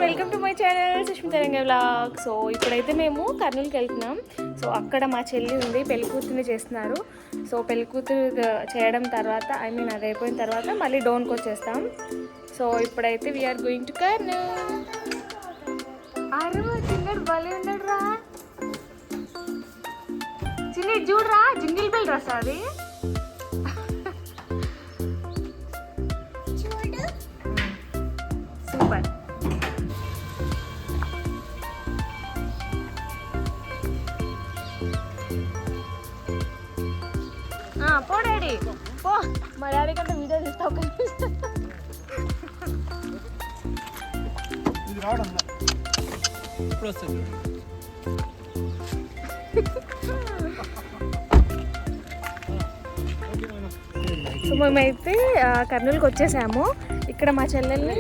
Welcome to my channel Sushmita రంగ vlog. So ఇప్పుడైతే మేము కర్నూలుకి వెళ్తున్నాం. సో అక్కడ మా చెల్లి ఉంది, పెళ్లి కూతుర్ని చేస్తున్నారు. సో పెళ్లి కూతురు చేయడం తర్వాత అది అయిపోయిన తర్వాత మళ్ళీ డోన్కి వచ్చేస్తాం. సో ఇప్పుడైతే వీఆర్ గోయింగ్ టు కర్నూలు. చిన్నడు భలే ఉన్నాడు రా, చిన్న చూడరా జింగిల్ బెల్ డ్రెస్ అది. సూపర్. పో డాడీ పో, మా డాడీ కంటే వీడియో తీస్తావు. సో మేమైతే కర్నూలుకి వచ్చేసాము. ఇక్కడ మా చెల్లెల్ని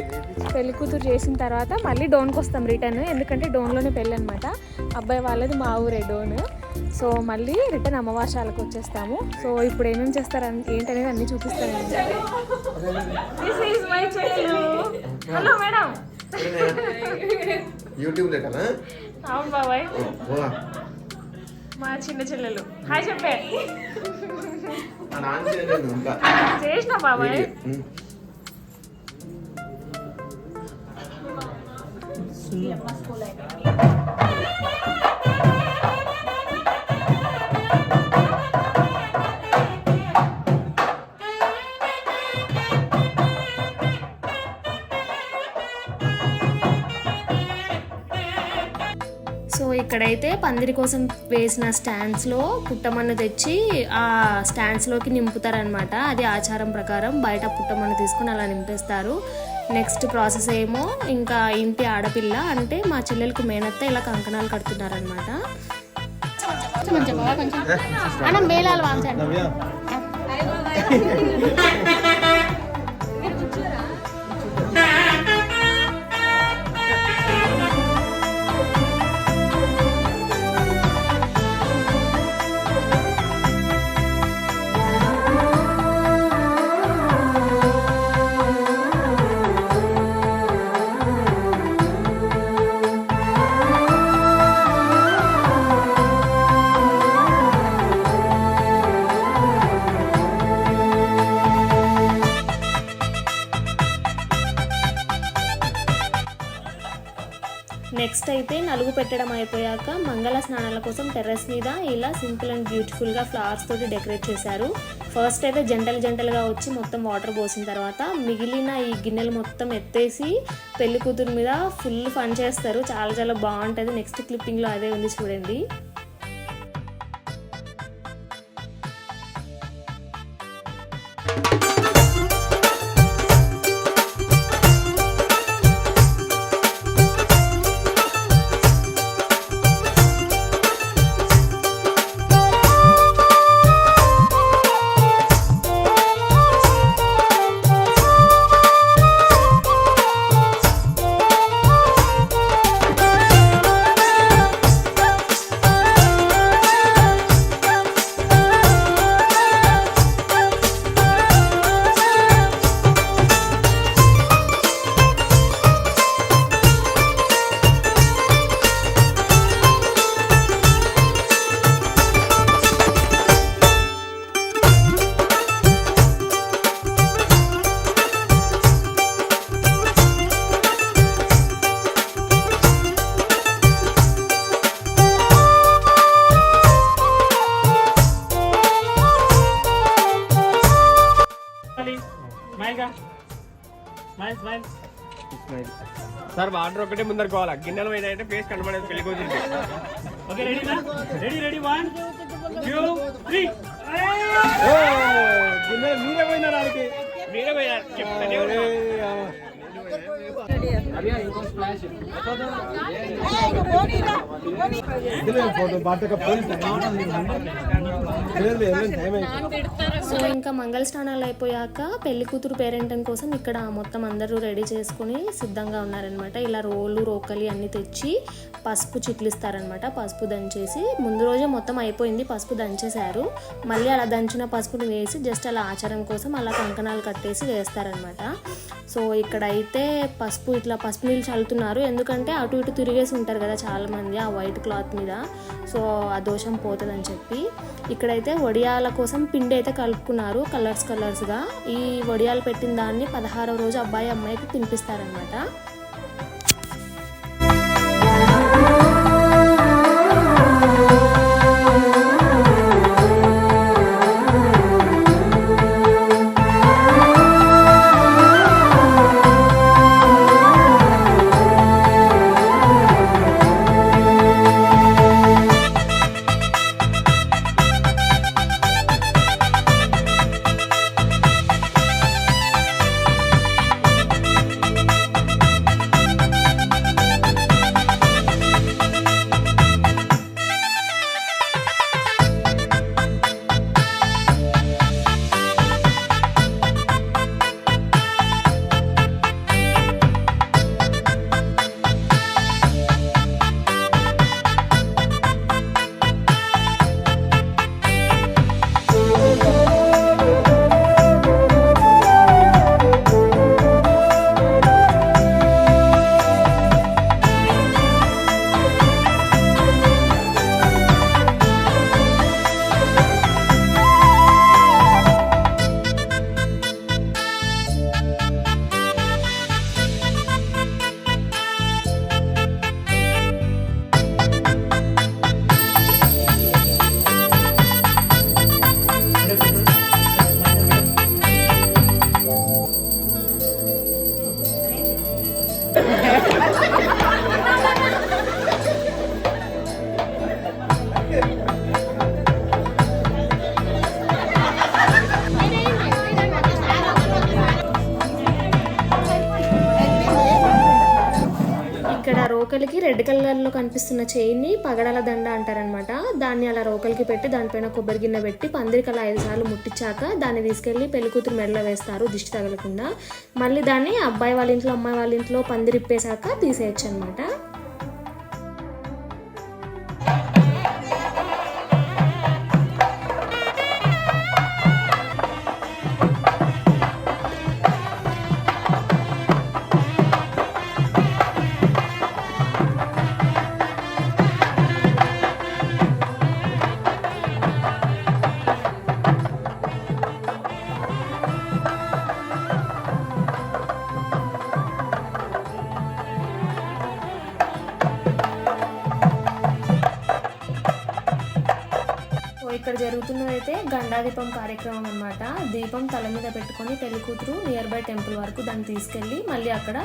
పెళ్లి కూతురు చేసిన తర్వాత మళ్ళీ డోన్కి వస్తాం రిటర్న్, ఎందుకంటే డోన్లోనే పెళ్ళి అనమాట. అబ్బాయి వాళ్ళది మా ఊరే డోన్. సో మళ్ళీ రిటర్న్ అమ్మవాసాలకు వచ్చేస్తాము. సో ఇప్పుడు ఏమేమి చేస్తారని ఏంటనేది అన్నీ చూపిస్తానండి. Hello madam. అవును బాబాయ్, మా చిన్న చెల్లెలు. హాయ్ చెప్పే. చేసిన బాబాయ్. సో ఇక్కడైతే పందిరి కోసం వేసిన స్టాండ్స్లో పుట్టమన్ను తెచ్చి ఆ స్టాండ్స్లోకి నింపుతారనమాట. అది ఆచారం ప్రకారం బయట పుట్టమన్ను తీసుకుని అలా నింపేస్తారు. నెక్స్ట్ ప్రాసెస్ ఏమో ఇంకా ఇంటి ఆడపిల్ల అంటే మా చెల్లెలకు మేనత్త ఇలా కంకణాలు కడుతున్నారనమాట. నెక్స్ట్ అయితే నలుగు పెట్టడం అయిపోయాక మంగళ స్నానాల కోసం టెర్రస్ మీద ఇలా సింపుల్ అండ్ బ్యూటిఫుల్గా ఫ్లవర్స్ తోటి డెకరేట్ చేశారు. ఫస్ట్ అయితే జంటలుగా వచ్చి మొత్తం వాటర్ పోసిన తర్వాత మిగిలిన ఈ గిన్నెలు మొత్తం ఎత్తేసి పెళ్లి కూతురు మీద ఫుల్ ఫన్ చేస్తారు. చాలా చాలా బాగుంటుంది. నెక్స్ట్ క్లిప్పింగ్లో అదే ఉంది చూడండి. సార్ వాటర్ ఒకటే ముందరుకోవాలి, గిన్నెల మీద అయితే ఫేస్ కనబడేది పెళ్లి కూతురికి. ఓకే రెడీనా? రెడీ 1 2 3. గిన్నెలు మీరే పోయినారు, వాళ్ళకి మీరే పోయారు. చెప్తానే ఫోటో బాగా సో ఇంకా మంగళ స్నానాలు అయిపోయాక పెళ్లి కూతురు పేరెంటం కోసం ఇక్కడ మొత్తం అందరూ రెడీ చేసుకుని సిద్ధంగా ఉన్నారనమాట. ఇలా రోలు రోకలి అన్నీ తెచ్చి పసుపు చిట్లిస్తారనమాట. పసుపు దంచేసి ముందు రోజే మొత్తం అయిపోయింది, పసుపు దంచేశారు. మళ్ళీ అలా దంచిన పసుపుని వేసి జస్ట్ అలా ఆచారం కోసం అలా కంకణాలు కట్టేసి వేస్తారనమాట. సో ఇక్కడైతే ఇట్లా పసుపు నీళ్ళు చల్లుతున్నారు, ఎందుకంటే అటు ఇటు తిరిగేసి ఉంటారు కదా చాలామంది ఆ వైట్ క్లాత్ మీద, సో ఆ దోషం పోతుందని చెప్పి. ఇక్కడైతే వడియాల కోసం పిండి అయితే కలుపుకున్నారు కలర్స్గా. ఈ వడియాలు పెట్టిన దాన్ని 16వ రోజు అబ్బాయి అమ్మాయికి తినిపిస్తారనమాట. ఇక్కడ రోకలికి రెడ్ కలర్లో కనిపిస్తున్న చైన్ని పగడాల దండ అంటారనమాట. దాన్ని అలా రోకలికి పెట్టి దానిపైన కొబ్బరి గిన్నె పెట్టి పందిరికి అలా 5 సార్లు ముట్టించాక దాన్ని తీసుకెళ్ళి పెళ్లి కూతురు మెడలో వేస్తారు దిష్టి తగలకుండా. మళ్ళీ దాన్ని అబ్బాయి వాళ్ళ ఇంట్లో అమ్మాయి వాళ్ళ ఇంట్లో పందిరిప్పేశాక తీసేయచ్చు అనమాట. ఇక్కడ జరుగుతున్నదైతే గండాదీపం కార్యక్రమం అనమాట. దీపం తల మీద పెట్టుకొని పెళ్లి కూతురు నియర్ బై టెంపుల్ వరకు దాన్ని తీసుకెళ్ళి మళ్ళీ అక్కడ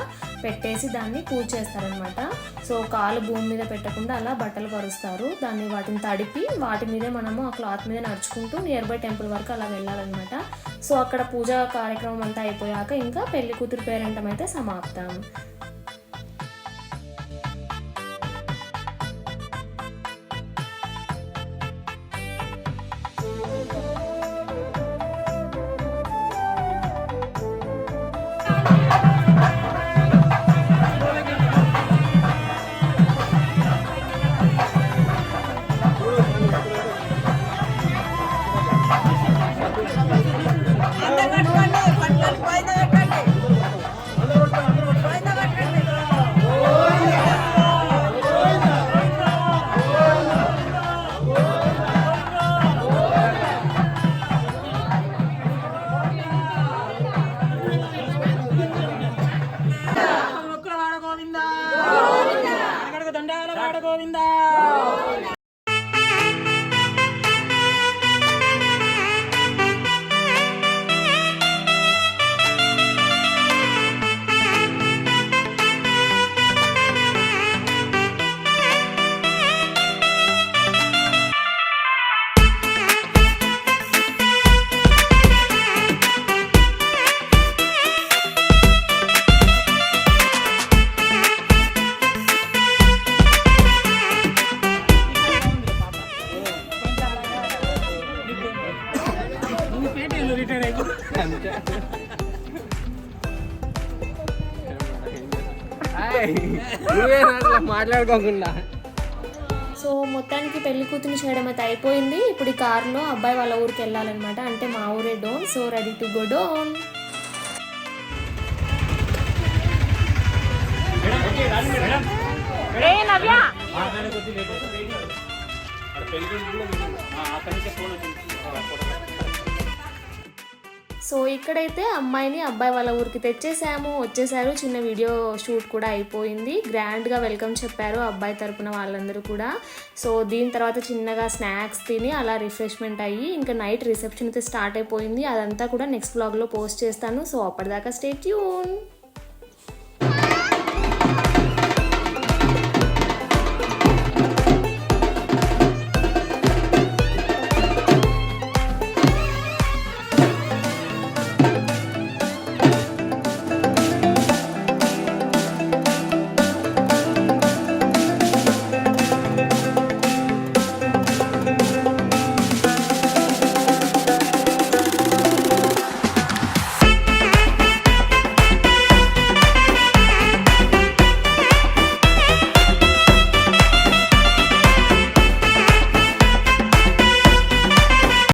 పెట్టేసి దాన్ని పూజ చేస్తారనమాట. సో కాలు భూమి మీద పెట్టకుండా అలా బట్టలు పరుస్తారు, వాటిని తడిపి వాటి మీదే మనము ఆ క్లాత్ మీద నడుచుకుంటూ నియర్ బై టెంపుల్ వరకు అలా వెళ్ళాలన్నమాట. సో అక్కడ పూజా కార్యక్రమం అంతా అయిపోయాక ఇంకా పెళ్లి కూతురు పేరెంటం అయితే సమాప్తం. నువ్వే అట్లా మాట్లాడుకోకుండా. సో మొత్తానికి పెళ్లి కూతురు చేయడం అయితే అయిపోయింది. ఇప్పుడు ఈ కార్లో అబ్బాయి వాళ్ళ ఊరికి వెళ్ళాలన్నమాట, అంటే మా ఊరే Dhone. So ready to go Dhone. So ఇక్కడైతే అమ్మాయిని అబ్బాయి వాళ్ళ ఊరికి వచ్చేసారు. చిన్న వీడియో షూట్ కూడా అయిపోయింది. గ్రాండ్గా వెల్కమ్ చెప్పారు అబ్బాయి తరపున వాళ్ళందరూ కూడా. సో దీని తర్వాత చిన్నగా స్నాక్స్ తిని అలా రిఫ్రెష్మెంట్ అయ్యి ఇంకా నైట్ రిసెప్షన్ అయితే స్టార్ట్ అయిపోయింది. అదంతా కూడా నెక్స్ట్ వ్లాగ్లో పోస్ట్ చేస్తాను. సో అప్పటిదాకా స్టే ట్యూన్.